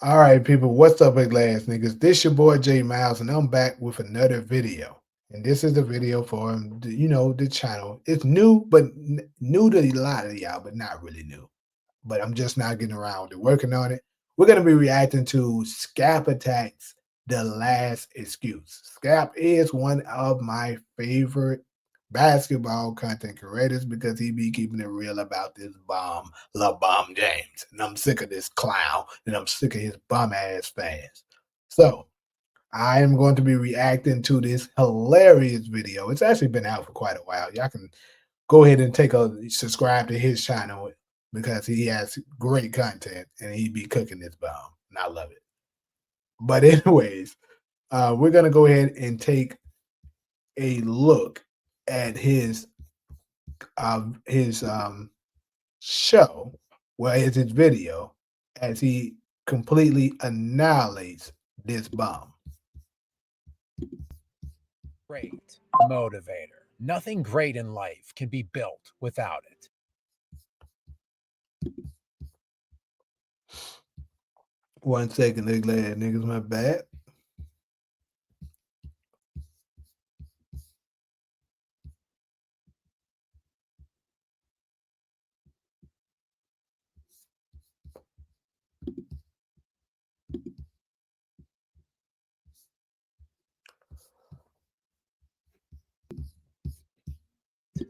All right, people, what's up, big ass niggas? This your boy J Miles, and I'm back with another video. And this is a video for the channel. It's new, but new to a lot of y'all, but not really new. But I'm just not getting around to working on it. We're gonna be reacting to Skap Attack's "The Last Excuse." Skap is one of my favorite basketball content creators because he be keeping it real about this bomb, LeBron James. And I'm sick of this clown, and I'm sick of his bum ass fans. So I am going to be reacting to this hilarious video. It's actually been out for quite a while. Y'all can go ahead and subscribe to his channel because he has great content and he be cooking this bomb. And I love it. But anyways, we're gonna go ahead and take a look at his show, well, it's his video, as he completely annihilates this bomb. Great motivator. Nothing great in life can be built without it. One second, niggas, my bad.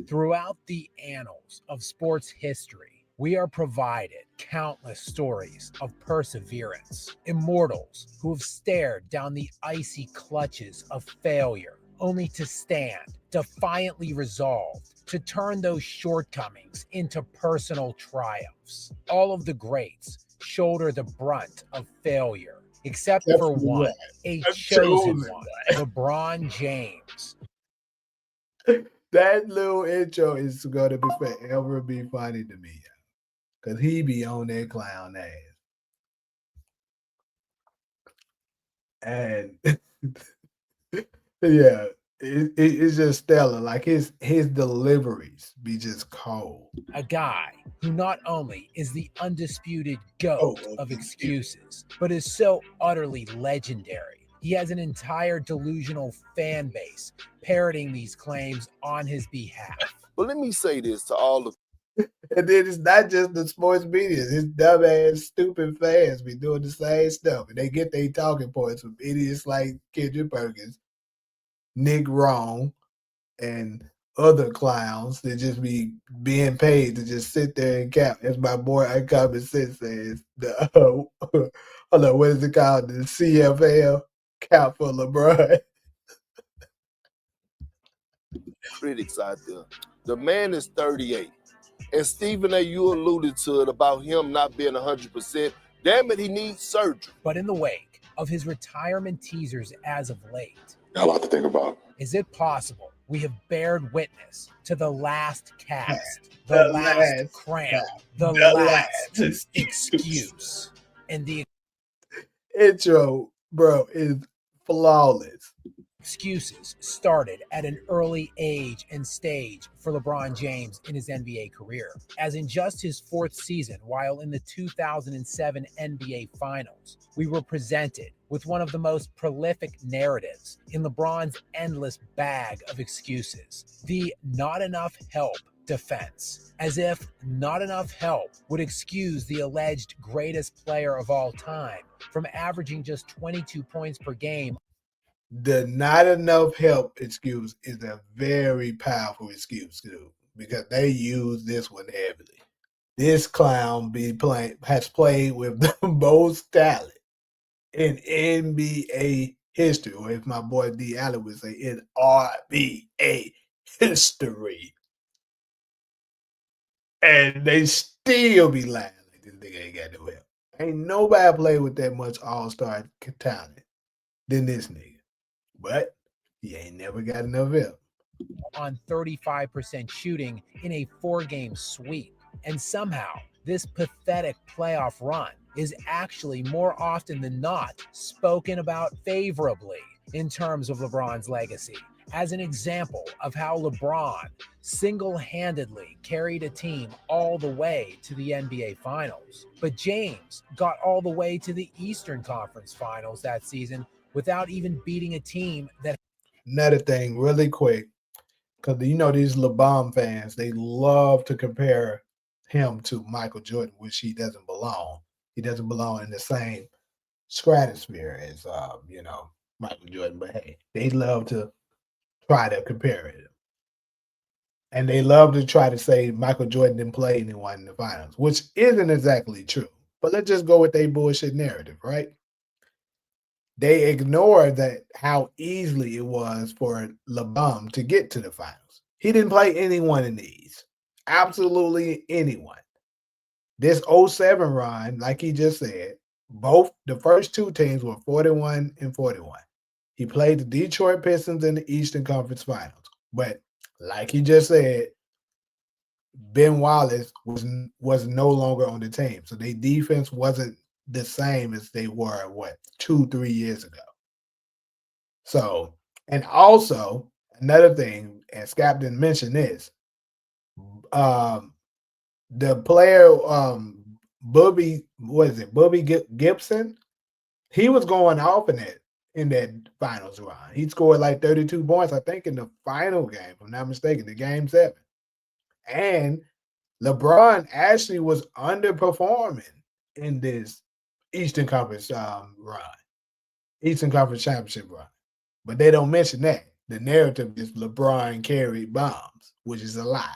Throughout the annals of sports history, we are provided countless stories of perseverance, immortals who have stared down the icy clutches of failure only to stand defiantly resolved to turn those shortcomings into personal triumphs. All of the greats shoulder the brunt of failure, except for one, a chosen one, LeBron James. That little intro is gonna be forever be funny to me, cause he be on that clown ass, and yeah, it's just stellar. Like his deliveries be just cold. A guy who not only is the undisputed GOAT of excuses, but is so utterly legendary. He has an entire delusional fan base parroting these claims on his behalf. But let me say this to all the And then it's not just the sports media; his dumb ass, stupid fans be doing the same stuff, and they get their talking points from idiots like Kendrick Perkins, Nick Wrong, and other clowns that just be being paid to just sit there and cap. As my boy Uncommon Sense says, the hold on, what is it called? The CFL, cap for LeBron. critics out there. The man is 38. And Stephen A., you alluded to it about him not being 100%. Damn it, he needs surgery. But in the wake of his retirement teasers as of late, a lot to think about. Is it possible we have bared witness to the last cast, the last cram, the last excuse, and the intro, bro, is flawless. Excuses started at an early age and stage for LeBron James in his NBA career, as in just his fourth season while in the 2007 NBA Finals, we were presented with one of the most prolific narratives in LeBron's endless bag of excuses, the not enough help defense, as if not enough help would excuse the alleged greatest player of all time from averaging just 22 points per game. The not enough help excuse is a very powerful excuse too, because they use this one heavily. This clown has played with the most talent in NBA history, or if my boy D Allen would say, in RBA history. And they still be lying like this nigga ain't got no help. Ain't nobody played with that much all-star talent than this nigga. But he ain't never got enough help. On 35% shooting in a 4-game sweep. And somehow, this pathetic playoff run is actually more often than not spoken about favorably in terms of LeBron's legacy, as an example of how LeBron single-handedly carried a team all the way to the NBA Finals. But James got all the way to the Eastern Conference Finals that season without even beating a team that. Another thing, really quick, because these LeBron fans, they love to compare him to Michael Jordan, which he doesn't belong. He doesn't belong in the same stratosphere as Michael Jordan. But hey, they love to try to compare it. And they love to try to say Michael Jordan didn't play anyone in the finals, which isn't exactly true. But let's just go with their bullshit narrative, right? They ignore that how easily it was for LeBron to get to the finals. He didn't play anyone in these. Absolutely anyone. This '07 run, like he just said, both the first two teams were 41 and 41. He played the Detroit Pistons in the Eastern Conference Finals. But like he just said, Ben Wallace was no longer on the team. So their defense wasn't the same as they were, 2-3 years ago. So, and also another thing, and Skap didn't mention this, the player, Bubby Gibson, he was going off in that finals run. He scored like 32 points, I think, in the final game, if I'm not mistaken, the game 7. And LeBron actually was underperforming in this Eastern Conference run, Eastern Conference Championship run. But they don't mention that. The narrative is LeBron carried bombs, which is a lie.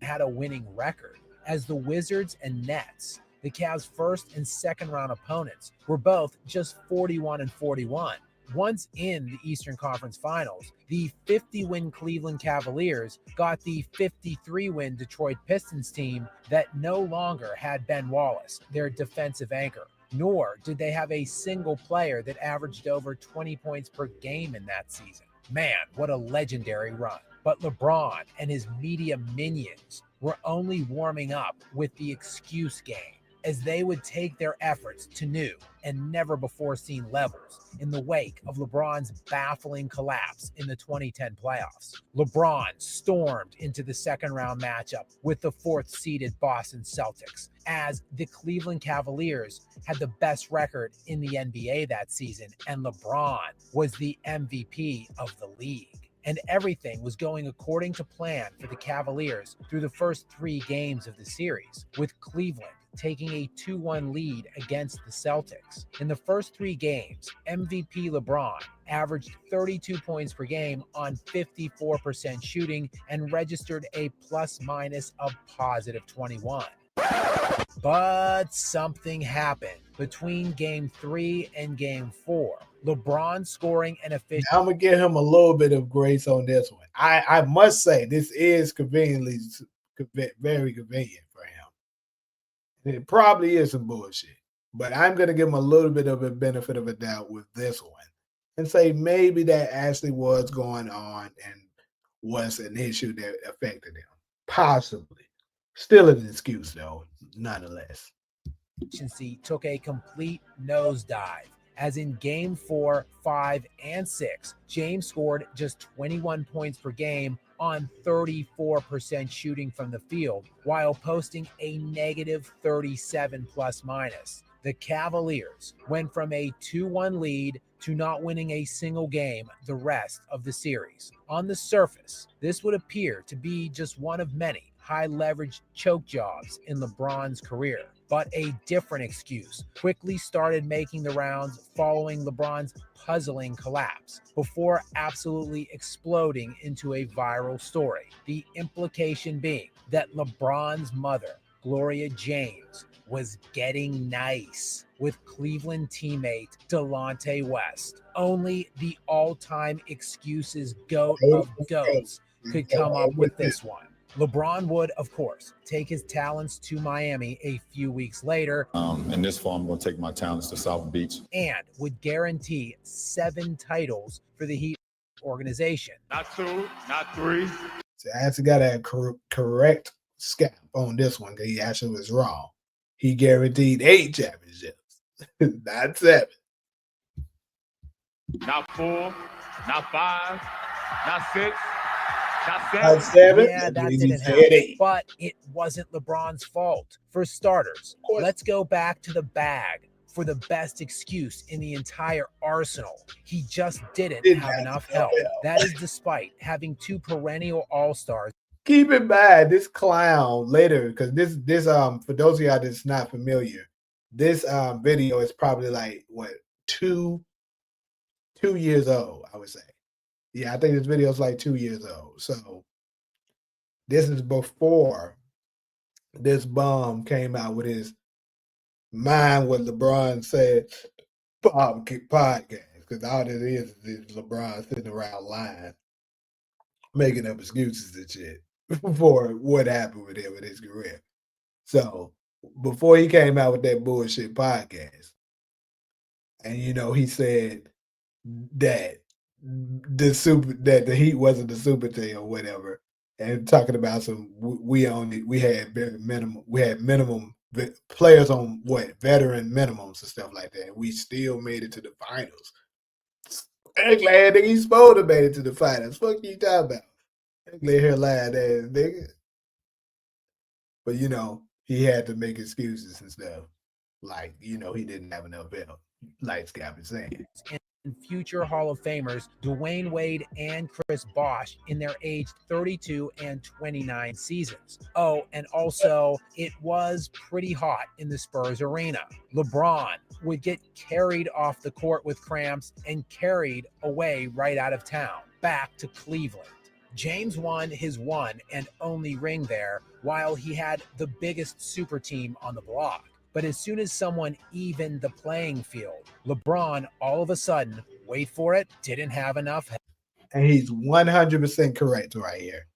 Had a winning record, as the Wizards and Nets, the Cavs' first and second round opponents, were both just 41 and 41. Once in the Eastern Conference Finals, the 50-win Cleveland Cavaliers got the 53-win Detroit Pistons team that no longer had Ben Wallace, their defensive anchor. Nor did they have a single player that averaged over 20 points per game in that season. Man, what a legendary run. But LeBron and his media minions were only warming up with the excuse game, as they would take their efforts to new and never before seen levels in the wake of LeBron's baffling collapse in the 2010 playoffs. LeBron stormed into the second round matchup with the 4th-seeded Boston Celtics, as the Cleveland Cavaliers had the best record in the NBA that season, and LeBron was the MVP of the league. And everything was going according to plan for the Cavaliers through the first 3 games of the series, with Cleveland taking a 2-1 lead against the Celtics. In the first 3 games, MVP LeBron averaged 32 points per game on 54% shooting and registered a plus-minus of positive 21. But something happened between Game 3 and Game 4. LeBron scoring an efficient. I'm going to give him a little bit of grace on this one. I must say, this is very convenient for him. It probably is some bullshit. But I'm going to give him a little bit of a benefit of a doubt with this one and say maybe that actually was going on and was an issue that affected him. Possibly. Still an excuse, though, nonetheless. Efficiency took a complete nosedive, as in Game 4, 5, and 6, James scored just 21 points per game on 34% shooting from the field, while posting a negative 37 plus-minus. The Cavaliers went from a 2-1 lead to not winning a single game the rest of the series. On the surface, this would appear to be just one of many high-leverage choke jobs in LeBron's career. But a different excuse quickly started making the rounds following LeBron's puzzling collapse, before absolutely exploding into a viral story. The implication being that LeBron's mother, Gloria James, was getting nice with Cleveland teammate Delonte West. Only the all-time excuses goat of goats could come up with this one. LeBron would, of course, take his talents to Miami a few weeks later. In this fall, I'm going to take my talents to South Beach. And would guarantee 7 titles for the Heat organization. Not 2, not 3. So I actually got to correct Skap on this one because he actually was wrong. He guaranteed 8 championships, not 7. Not 4, not 5, not 6, not 7. 7. Yeah, that He didn't said happen. 8. But it wasn't LeBron's fault. For starters, course. let's go back to the bag for the best excuse in the entire arsenal. He just didn't have enough help. That is despite having 2 perennial all-stars. Keep in mind this clown later, because this for those of y'all that's not familiar, this video is probably like what 2 years old, I would say. Yeah, I think this video is like 2 years old. So this is before this bum came out with his mind what LeBron said podcast, because all it is LeBron sitting around lying, making up excuses and shit for what happened with him in his career. So before he came out with that bullshit podcast, and he said that the Heat wasn't the super team or whatever, and talking about we had minimum players on veteran minimums and stuff like that, and we still made it to the finals. I'm glad that he's supposed to made it to the finals. Fuck you talking about? Let her lie that nigga. But he had to make excuses and stuff. Like, he didn't have enough help, like Skap is saying. And future Hall of Famers Dwayne Wade and Chris Bosh in their aged 32 and 29 seasons. Oh, and also, it was pretty hot in the Spurs arena. LeBron would get carried off the court with cramps and carried away right out of town, back to Cleveland. James won his one and only ring there, while he had the biggest super team on the block. But as soon as someone evened the playing field, LeBron all of a sudden, wait for it, didn't have enough help. And he's 100% correct right here.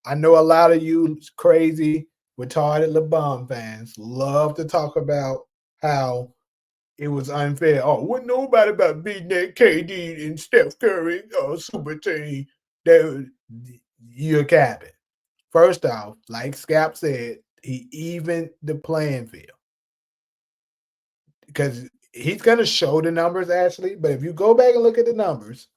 I know a lot of you crazy, retarded LeBron fans love to talk about how it was unfair. Oh, wasn't nobody about beating that KD and Steph Curry super team. You're capping. First off, like Skap said, he evened the playing field. Because he's going to show the numbers, actually. But if you go back and look at the numbers,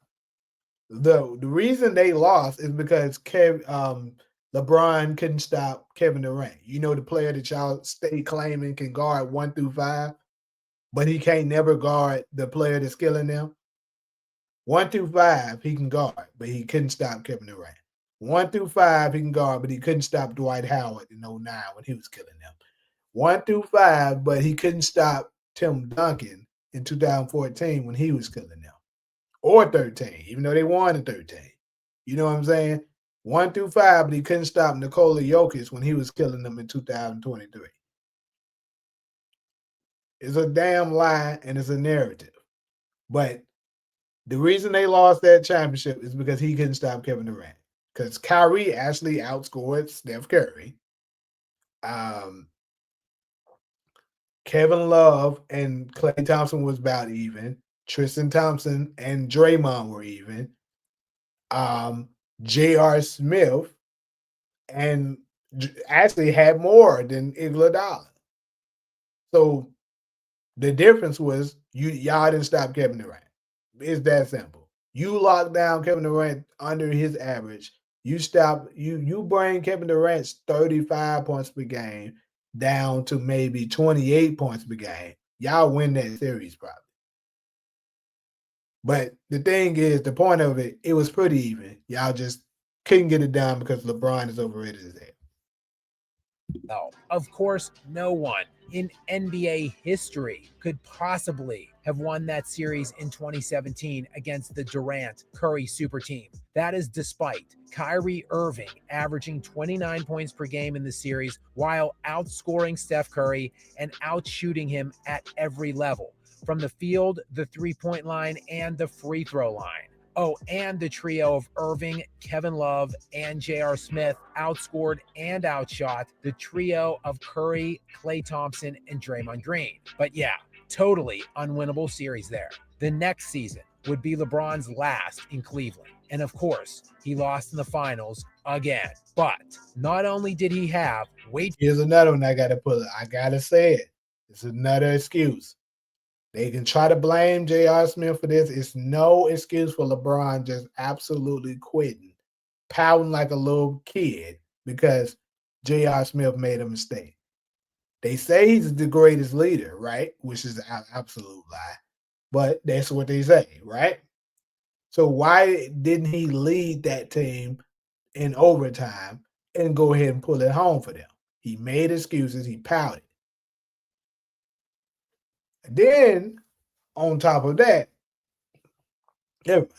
the reason they lost is because LeBron couldn't stop Kevin Durant. The player that y'all stay claiming can guard 1 through 5, but he can't never guard the player that's killing them. 1 through 5, he can guard, but he couldn't stop Kevin Durant. 1 through 5, he can guard, but he couldn't stop Dwight Howard in 09 when he was killing them. 1 through 5, but he couldn't stop Tim Duncan in 2014 when he was killing them. Or 13, even though they won in 13. You know what I'm saying? 1 through 5, but he couldn't stop Nikola Jokic when he was killing them in 2023. It's a damn lie and it's a narrative. But the reason they lost that championship is because he couldn't stop Kevin Durant. Because Kyrie actually outscored Steph Curry. Kevin Love and Klay Thompson was about even. Tristan Thompson and Draymond were even. J.R. Smith and actually had more than Iguodala. So the difference was y'all didn't stop Kevin Durant. It's that simple. You locked down Kevin Durant under his average. You bring Kevin Durant's 35 points per game down to maybe 28 points per game. Y'all win that series probably. But the thing is, the point of it was pretty even. Y'all just couldn't get it done because LeBron is overrated as hell. No, of course, no one in NBA history could possibly have won that series in 2017 against the Durant-Curry super team. That is despite Kyrie Irving averaging 29 points per game in the series while outscoring Steph Curry and outshooting him at every level, from the field, the three-point line, and the free throw line. Oh, and the trio of Irving, Kevin Love, and J.R. Smith outscored and outshot the trio of Curry, Klay Thompson, and Draymond Green. But yeah, totally unwinnable series there. The next season would be LeBron's last in Cleveland. And of course, he lost in the finals again. But not only did he have Here's another one I got to say it. It's another excuse. They can try to blame J.R. Smith for this. It's no excuse for LeBron just absolutely quitting, pouting like a little kid because J.R. Smith made a mistake. They say he's the greatest leader, right? Which is an absolute lie. But that's what they say, right? So why didn't he lead that team in overtime and go ahead and pull it home for them? He made excuses. He pouted. Then, on top of that, never mind.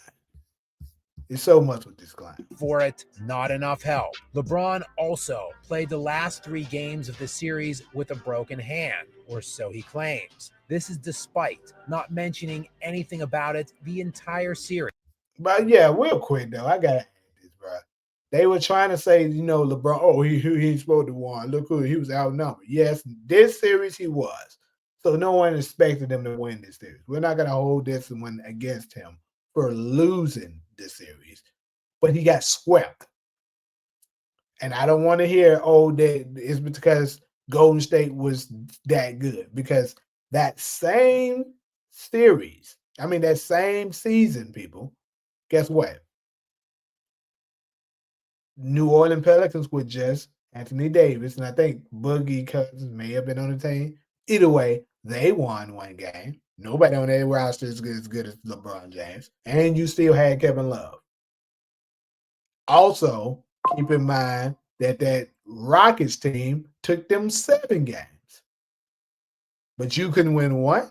It's so much with this client. For it, not enough help. LeBron also played the last 3 games of the series with a broken hand, or so he claims. This is despite not mentioning anything about it the entire series. But yeah, real quick though, I gotta add this, bro. They were trying to say, LeBron, oh, he's supposed to win. Look who he was outnumbered. Yes, this series he was. So no one expected him to win this series. We're not gonna hold this one against him for losing this series. But he got swept. And I don't want to hear, oh, that it's because Golden State was that good. Because that same series, that same season, people, guess what? New Orleans Pelicans with just Anthony Davis, and I think Boogie Cousins may have been on the team. Either way, they won one game. Nobody on their roster is as good as LeBron James. And you still had Kevin Love. Also, keep in mind that Rockets team took them 7 games. But you couldn't win one.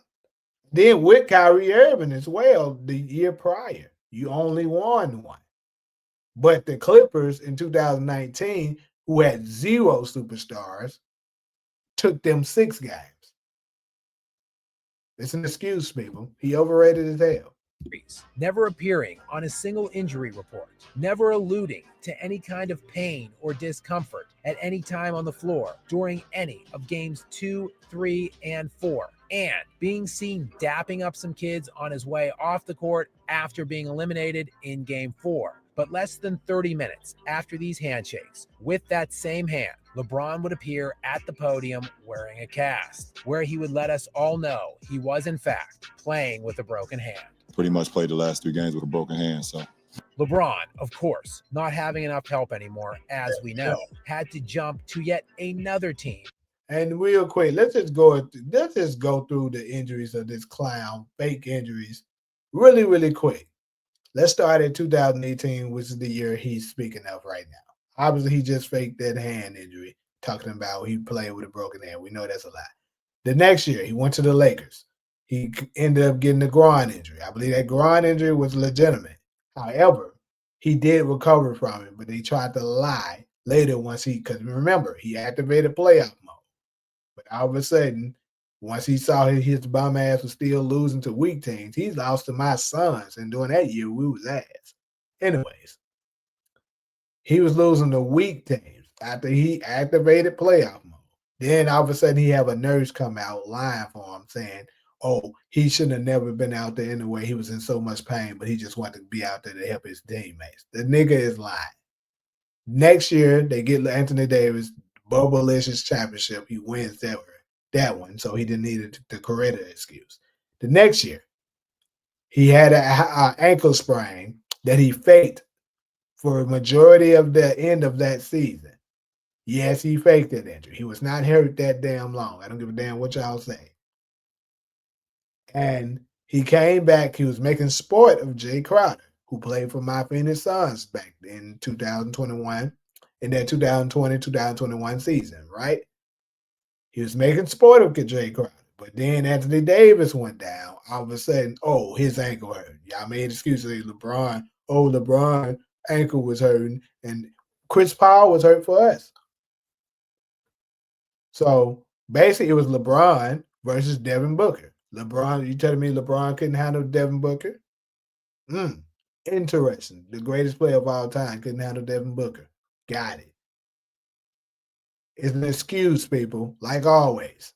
Then with Kyrie Irving as well, the year prior, you only won one. But the Clippers in 2019, who had 0 superstars, took them 6 games. It's an excuse, people. He overrated as hell. Never appearing on a single injury report, never alluding to any kind of pain or discomfort at any time on the floor during any of games 2, 3, and 4, and being seen dapping up some kids on his way off the court after being eliminated in game 4. But less than 30 minutes after these handshakes, with that same hand, LeBron would appear at the podium wearing a cast, where he would let us all know he was, in fact, playing with a broken hand. Pretty much played the last 3 games with a broken hand, so. LeBron, of course, not having enough help anymore, as we know, had to jump to yet another team. And real quick, let's just go through the injuries of this clown, fake injuries, really, really quick. Let's start at 2018, which is the year he's speaking of right now. Obviously, he just faked that hand injury, talking about he played with a broken hand. We know that's a lie. The next year, he went to the Lakers. He ended up getting a groin injury. I believe that groin injury was legitimate. However, he did recover from it, but they tried to lie later because remember, he activated playoff mode. But all of a sudden, once he saw his bum ass was still losing to weak teams, he lost to my Suns. And during that year, we was ass. Anyways, he was losing to weak teams after he activated playoff mode. Then all of a sudden, he have a nurse come out lying for him saying, oh, he shouldn't have never been out there anyway. He was in so much pain, but he just wanted to be out there to help his teammates. The nigga is lying. Next year, they get Anthony Davis, Bubblicious championship. He wins that one, so he didn't need the correct excuse. The next year, he had an ankle sprain that he faked for a majority of the end of that season. Yes, he faked that injury. He was not hurt that damn long. I don't give a damn what y'all say. And he came back. He was making sport of Jay Crowder, who played for my Phoenix Suns back in 2021, in that 2020-2021 season, right? He was making sport of Jay Crowder. But then Anthony Davis went down. All of a sudden, oh, his ankle hurt. Y'all made excuses. LeBron, LeBron ankle was hurting. And Chris Paul was hurt for us. So basically, it was LeBron versus Devin Booker. LeBron, you telling me LeBron couldn't handle Devin Booker? Interesting. The greatest player of all time couldn't handle Devin Booker. Got it. It's an excuse, people, like always.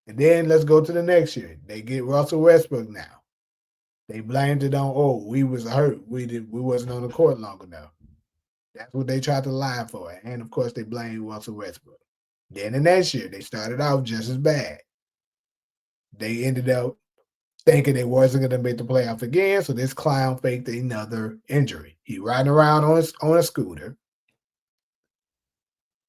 And then let's go to the next year. They get Russell Westbrook now. They blamed it on, we was hurt. We wasn't on the court long enough. That's what they tried to lie for. And of course, they blamed Russell Westbrook. Then the next year, they started off just as bad. They ended up thinking they wasn't going to make the playoff again. So this clown faked another injury. He riding around on a scooter,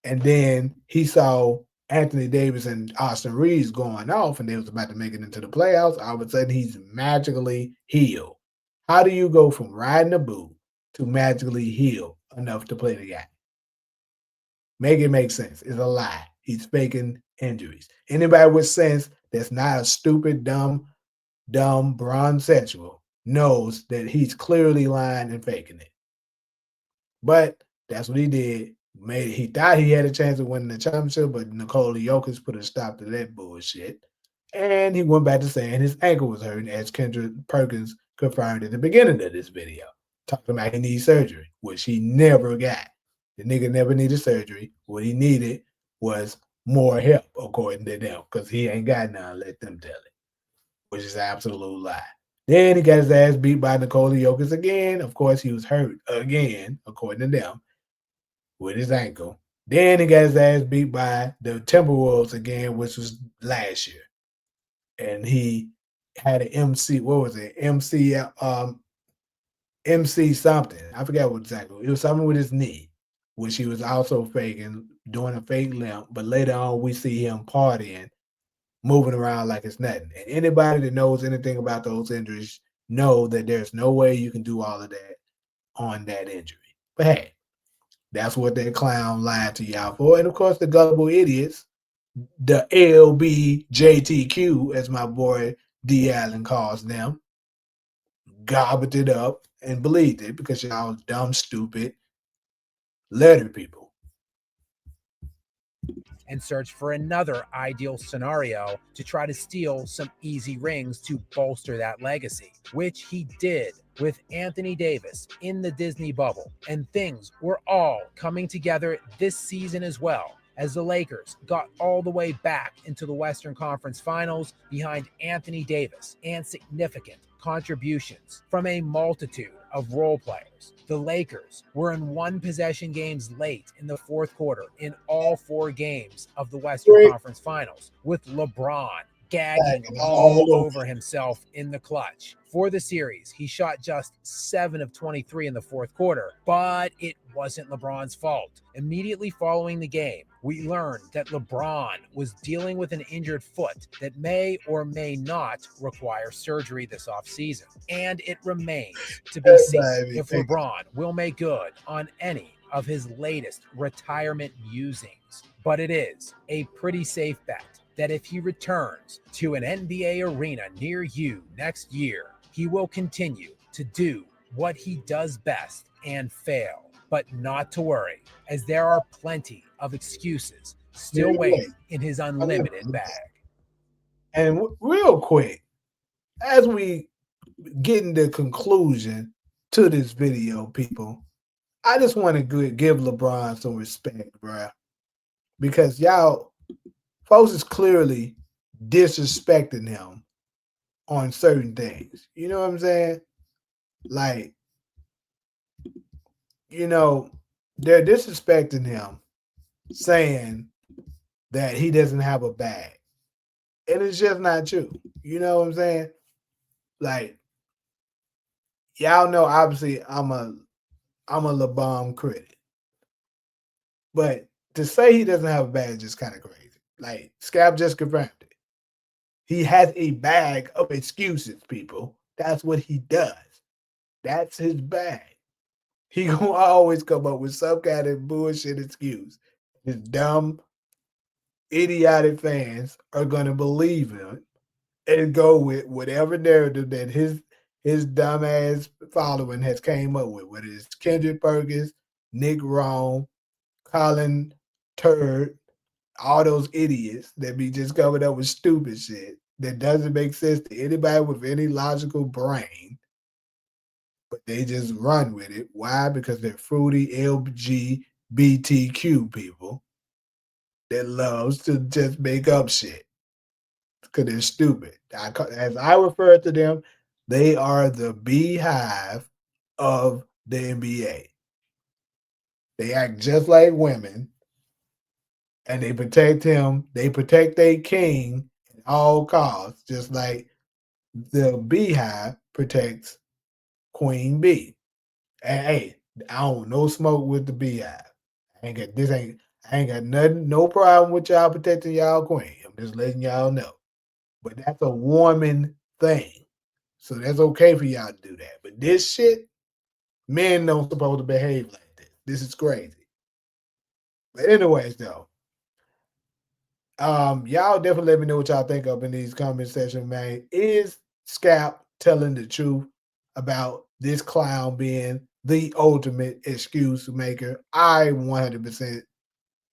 and then he saw Anthony Davis and Austin Reeves going off, and they was about to make it into the playoffs. All of a sudden, he's magically healed. How do you go from riding a boot to magically healed enough to play the game? Make it make sense. It's a lie. He's faking injuries. Anybody with sense that's not a stupid, dumb Bron sexual knows that he's clearly lying and faking it. But that's what he did. He thought he had a chance of winning the championship, but Nikola Jokic put a stop to that bullshit. And he went back to saying his ankle was hurting, as Kendrick Perkins confirmed at the beginning of this video, talking about he needs surgery, which he never got. The nigga never needed surgery. What he needed was more help, according to them, because he ain't got none. Let them tell it, which is an absolute lie. Then he got his ass beat by Nikola Jokic again. Of course, he was hurt again, according to them, with his ankle. Then he got his ass beat by the Timberwolves again, which was last year. And he had an MC, what was it? MC something. I forgot what exactly. It was something with his knee, which he was also faking, doing a fake limp. But later on, we see him partying, moving around like it's nothing. And anybody that knows anything about those injuries know that there's no way you can do all of that on that injury. But hey, that's what that clown lied to y'all for. And of course, the gullible idiots, the LBJTQ, as my boy D. Allen calls them, gobbled it up and believed it because y'all dumb, stupid letter people. And search for another ideal scenario to try to steal some easy rings to bolster that legacy, which he did with Anthony Davis in the Disney bubble. And things were all coming together this season as well, as the Lakers got all the way back into the Western Conference Finals behind Anthony Davis and significant contributions from a multitude of role players. The Lakers were in one-possession games late in the fourth quarter in all 4 games of the Western Conference Finals, with LeBron gagging all over himself in the clutch. For the series, he shot just 7 of 23 in the fourth quarter, but it wasn't LeBron's fault. Immediately following the game, we learned that LeBron was dealing with an injured foot that may or may not require surgery this offseason. And it remains to be seen if LeBron will make good on any of his latest retirement musings. But it is a pretty safe bet that if he returns to an NBA arena near you next year, he will continue to do what he does best and fail. But not to worry, as there are plenty of excuses still waiting in his unlimited bag. And real quick, as we get the conclusion to this video, people, I just want to give LeBron some respect, bro, because y'all folks is clearly disrespecting him on certain things. You know what I'm saying? Like, you know, they're disrespecting him, saying that he doesn't have a bag. And it's just not true. You know what I'm saying? Like, y'all know, obviously, I'm a LeBron critic. But to say he doesn't have a bag is just kind of crazy. Like, Skap just confirmed it. He has a bag of excuses, people. That's what he does. That's his bag. He gonna always come up with some kind of bullshit excuse. His dumb, idiotic fans are gonna believe him and go with whatever narrative that his dumbass following has came up with, whether it's Kendrick Perkins, Nick Rome, Colin Turd, all those idiots that be just coming up with stupid shit that doesn't make sense to anybody with any logical brain, but they just run with it. Why? Because they're fruity LGBTQ people that loves to just make up shit because they're stupid. As I refer to them, they are the beehive of the NBA. They act just like women, and they protect him. They protect their king at all costs, just like the beehive protects Queen Bee. And hey, I don't no smoke with the beehive. I ain't got nothing, no problem with y'all protecting y'all queen. I'm just letting y'all know. But that's a warming thing. So that's okay for y'all to do that. But this shit, men don't supposed to behave like this. This is crazy. But anyways, though, y'all definitely let me know what y'all think up in these comment section, man. Is Skap telling the truth about this clown being the ultimate excuse maker? I 100%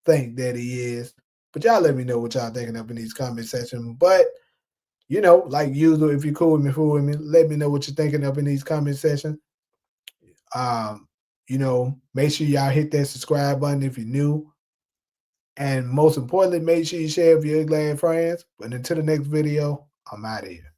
think that he is. But y'all let me know what y'all thinking up in these comment section. But like usual, if you're cool with me, fool with me, let me know what you're thinking up in these comment section. Make sure y'all hit that subscribe button if you're new. And most importantly, make sure you share with your glad friends. But until the next video, I'm out of here.